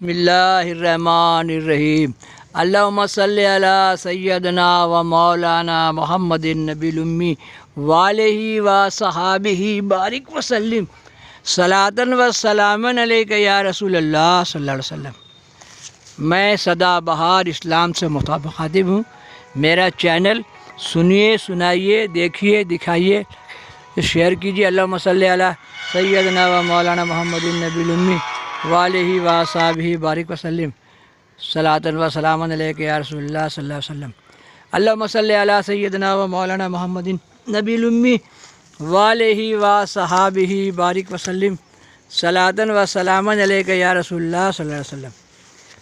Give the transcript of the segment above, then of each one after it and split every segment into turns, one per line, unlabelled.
بسم اللہ الرحمن الرحیم اللہم صلی علی سیدنا و مولانا محمد النبی الامی وآلہ و صحابہ بارک وسلم صلاۃ و سلام علیک یا رسول اللہ صلی اللہ علیہ وسلم۔ میں سدا بہار اسلام سے مخاطب ہوں۔ میرا چینل سنیے، سنائیے، دیکھیے، دکھائیے، شیئر کیجیے۔ اللہم صلی علی سیدنا و مولانا محمد النبی الامی وآلہ و صحابہ بارک وسلم صلاۃ و سلام علیک یا رسول اللہ صلی اللہ علیہ وسلم۔ اللہم صلی علی سیدنا و مولانا محمد نبی الامی وآلہ و صحابہ بارک وسلم صلاۃ و سلام علیک یا رسول اللہ صلی اللہ علیہ وسلم۔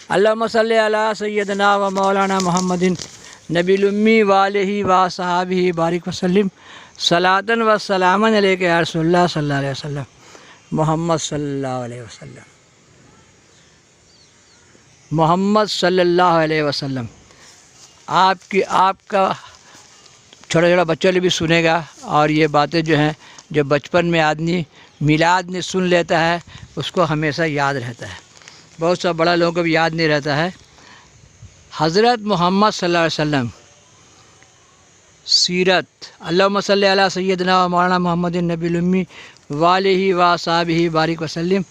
اللہم صلی علی سیدنا و مولانا محمد نبی الامی وآلہ و صحابہ بارک وسلم صلاۃ و سلام علیک یا رسول اللہ صلی اللہ علیہ وسلم۔ محمد صلی اللہ علیہ وسلم، محمد صلی اللہ علیہ وسلم۔ آپ کا چھوٹا چھوٹا بچوں بھی سنے گا، اور یہ باتیں جو ہیں جو بچپن میں آدمی میلاد میں سن لیتا ہے اس کو ہمیشہ یاد رہتا ہے، بہت سا بڑا لوگوں کو بھی یاد نہیں رہتا ہے۔ حضرت محمد صلی اللہ علیہ وسلم سیرت۔ اللہم صلی علی سیدنا و مولانا محمد النبی الامی وآلہ و صحابہ بارک وسلم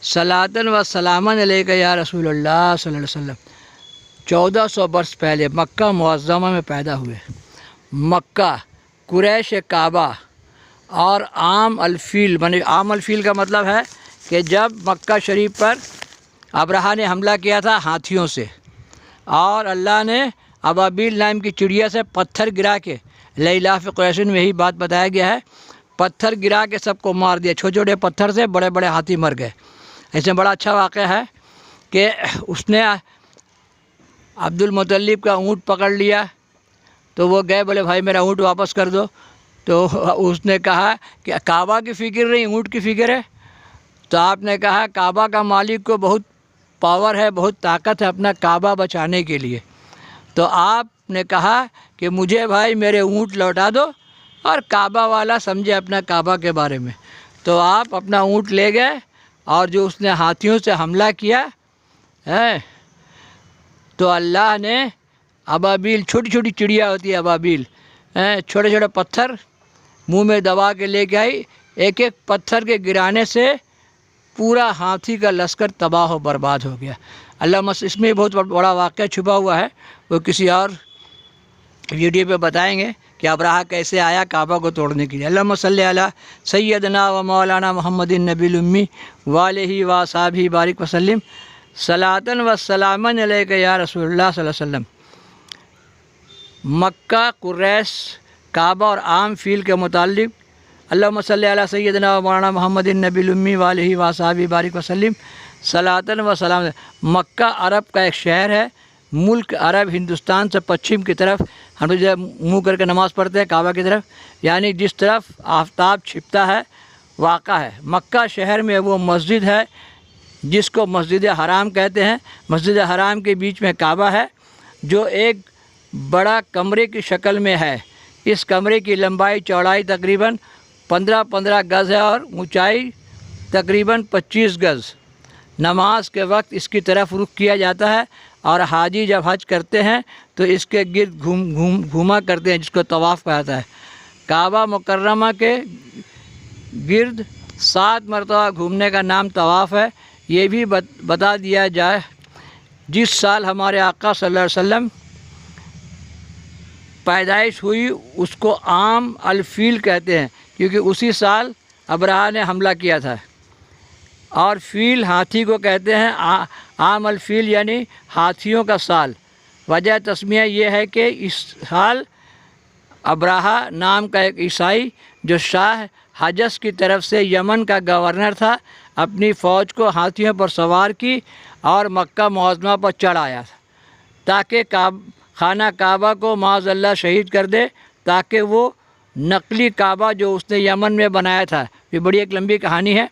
صلاۃ و سلام علیک یا رسول اللہ صلی اللہ علیہ وسلم۔ 1400 برس پہلے مکہ معظمہ میں پیدا ہوئے۔ مکہ، قریش کعبہ اور عام الفیل، عام الفیل کا مطلب ہے کہ جب مکہ شریف پر ابرہہ نے حملہ کیا تھا ہاتھیوں سے، اور اللہ نے ابابیل نام کی چڑیا سے پتھر گرا کے، لإلاف قریش میں یہی بات بتایا گیا ہے، پتھر گرا کے سب کو مار دیا۔ چھوٹے چھوٹے پتھر سے بڑے بڑے ہاتھی مر گئے۔ ایسے بڑا اچھا واقعہ ہے کہ اس نے عبد المطلب کا اونٹ پکڑ لیا، تو وہ گئے، بولے بھائی میرا اونٹ واپس کر دو، تو اس نے کہا کہ کعبہ کی فکر نہیں، اونٹ کی فکر ہے۔ تو آپ نے کہا کعبہ کا مالک کو بہت پاور ہے، بہت طاقت ہے اپنا کعبہ بچانے کے لیے۔ تو آپ نے کہا کہ مجھے بھائی میرے اونٹ لوٹا دو، اور کعبہ والا سمجھے اپنا کعبہ کے بارے میں۔ تو آپ اپنا اونٹ لے گئے، اور جو اس نے ہاتھیوں سے حملہ کیا ہے، تو اللہ نے ابابیل، چھوٹی چھوٹی چڑیا ہوتی ہے ابابیل، چھوٹے چھوٹے پتھر منہ میں دبا کے لے کے آئی۔ ایک ایک پتھر کے گرانے سے پورا ہاتھی کا لشکر تباہ و برباد ہو گیا۔ اللہ اس میں بہت بڑا واقعہ چھپا ہوا ہے، وہ کسی اور ویڈیو پہ بتائیں گے کہ ابرہہ کیسے آیا کعبہ کو توڑنے کے لیے۔ اللہم صلی علی سیدنا و مولانا محمد النبی الامی وآلہ و صحابہ بارک وسلم صلاۃ و سلام علیک یا رسول اللہ صلی اللہ علیہ وسلم۔ مکہ، قریش، کعبہ اور عام فیل کے متعلق اللہم صلی علی سیدنا و مولانا محمد النبی الامی وآلہ و صحابہ بارک وسلم صلاۃ و سلام۔ مکہ عرب کا ایک شہر ہے، ملک عرب ہندوستان سے پچھم کی طرف، ہم لوگ جب منہ کر کے نماز پڑھتے ہیں کعبہ کی طرف، یعنی جس طرف آفتاب چھپتا ہے واقع ہے۔ مکہ شہر میں وہ مسجد ہے جس کو مسجد حرام کہتے ہیں۔ مسجد حرام کے بیچ میں کعبہ ہے، جو ایک بڑا کمرے کی شکل میں ہے۔ اس کمرے کی لمبائی چوڑائی تقریباً 15 گز ہے، اور اونچائی تقریباً 25 گز۔ نماز کے وقت اس کی طرف رخ کیا جاتا ہے، اور حاجی جب حج کرتے ہیں تو اس کے گرد گھوما کرتے ہیں، جس کو طواف کہا جاتا ہے۔ کعبہ مکرمہ کے گرد 7 مرتبہ گھومنے کا نام طواف ہے۔ یہ بھی بتا دیا جائے، جس سال ہمارے آقا صلی اللہ علیہ وسلم پیدائش ہوئی اس کو عام الفیل کہتے ہیں، کیونکہ اسی سال ابرہہ نے حملہ کیا تھا۔ اور فیل ہاتھی کو کہتے ہیں، عام الفیل یعنی ہاتھیوں کا سال۔ وجہ تسمیہ یہ ہے کہ اس سال ابرہہ نام کا ایک عیسائی، جو شاہ حجز کی طرف سے یمن کا گورنر تھا، اپنی فوج کو ہاتھیوں پر سوار کی اور مکہ معظمہ پر چڑھ آیا تھا، تاکہ خانہ کعبہ کو معاذ اللہ شہید کر دے، تاکہ وہ نقلی کعبہ جو اس نے یمن میں بنایا تھا، یہ بڑی ایک لمبی کہانی ہے،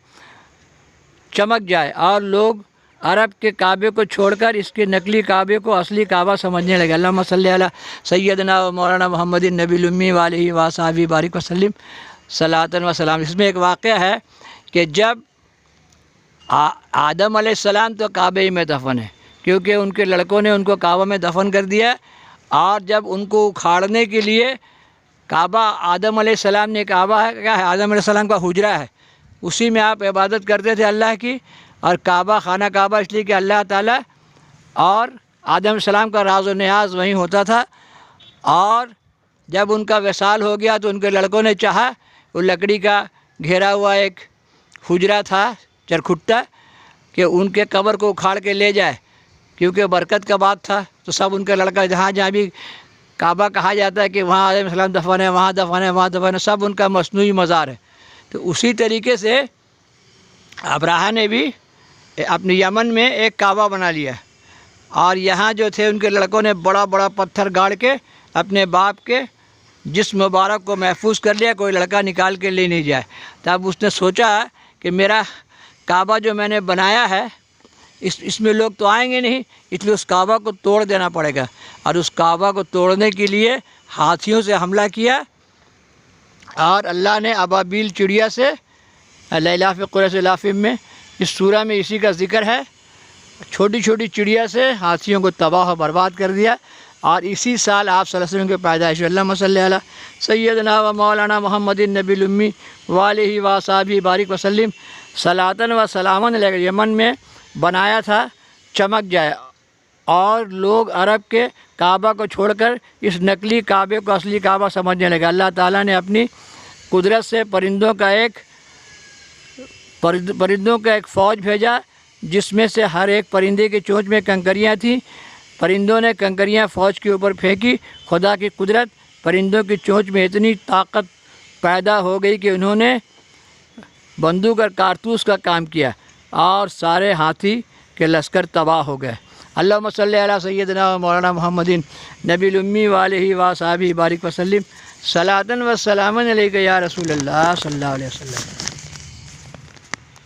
چمک جائے، اور لوگ عرب کے کعبے کو چھوڑ کر اس کے نقلی کعبے کو اصلی کعبہ سمجھنے لگے۔ اللہم صلی علی سیدنا و مولانا محمد النبی الامی وآلہ و صحابہ بارک وسلم صلاۃ و سلام۔ اس میں ایک واقعہ ہے کہ جب آدم علیہ السلام تو کعبے میں دفن ہے، کیونکہ ان کے لڑکوں نے ان کو کعبہ میں دفن کر دیا، اور جب ان کو اکھاڑنے کے لیے کعبہ آدم علیہ السلام نے کعبہ ہے کیا ہے، آدم علیہ السلام کا حجرہ ہے، اسی میں آپ عبادت کرتے تھے اللہ کی، اور کعبہ خانہ کعبہ اس لیے کہ اللہ تعالیٰ اور آدم علیہ السلام کا راز و نیاز وہیں ہوتا تھا۔ اور جب ان کا وصال ہو گیا تو ان کے لڑکوں نے چاہا، وہ لکڑی کا گھیرا ہوا ایک حجرہ تھا چرکھٹا، کہ ان کے قبر کو اکھاڑ کے لے جائے، کیونکہ برکت کا بات تھا، تو سب ان کا لڑکا جہاں جہاں بھی کعبہ کہا جاتا ہے کہ وہاں آدم علیہ السلام دفن ہے، وہاں دفن ہے، وہاں دفن ہے، سب ان کا مصنوعی مزار ہے۔ تو اسی طریقے سے ابراہہ نے بھی اپنے یمن میں ایک کعبہ بنا لیا، اور یہاں جو تھے ان کے لڑکوں نے بڑا بڑا پتھر گاڑ کے اپنے باپ کے جسم مبارک کو محفوظ کر لیا، کوئی لڑکا نکال کے لے نہیں جائے۔ تب اس نے سوچا کہ میرا کعبہ جو میں نے بنایا ہے اس میں لوگ تو آئیں گے نہیں، اس لیے اس کعبہ کو توڑ دینا پڑے گا، اور اس کعبہ کو توڑنے کے لیے ہاتھیوں سے حملہ کیا، اور اللہ نے ابابیل چڑیا سے لیلاف قریش لافم میں اس سورہ میں اسی کا ذکر ہے، چھوٹی چھوٹی چڑیا سے ہاتھیوں کو تباہ و برباد کر دیا۔ اور اسی سال آپ صلی اللہ علیہ وسلم کے پیدائش ہوئی۔ اللہم صلی علی سیدنا و مولانا محمد النبی الامی وآلہ وصحبہ بارک وسلم صلاۃً و سلاماً علیہ۔ یمن میں بنایا تھا چمک جائے، اور لوگ عرب کے کعبہ کو چھوڑ کر اس نقلی کعبے کو اصلی کعبہ سمجھنے لگے۔ اللہ تعالیٰ نے اپنی قدرت سے پرندوں کا ایک فوج بھیجا، جس میں سے ہر ایک پرندے کی چونچ میں کنکریاں تھیں۔ پرندوں نے کنکریاں فوج کے اوپر پھینکی، خدا کی قدرت، پرندوں کی چونچ میں اتنی طاقت پیدا ہو گئی کہ انہوں نے بندوق اور کارتوس کا کام کیا، اور سارے ہاتھی کے لشکر تباہ ہو گئے۔ اللہم صلی علی سیدنا و مولانا محمد نبی الامی وآلہ وصحبہ بارک وسلم صلاۃً و سلاماً علیک یا رسول اللہ صلی اللہ علیہ وسلم۔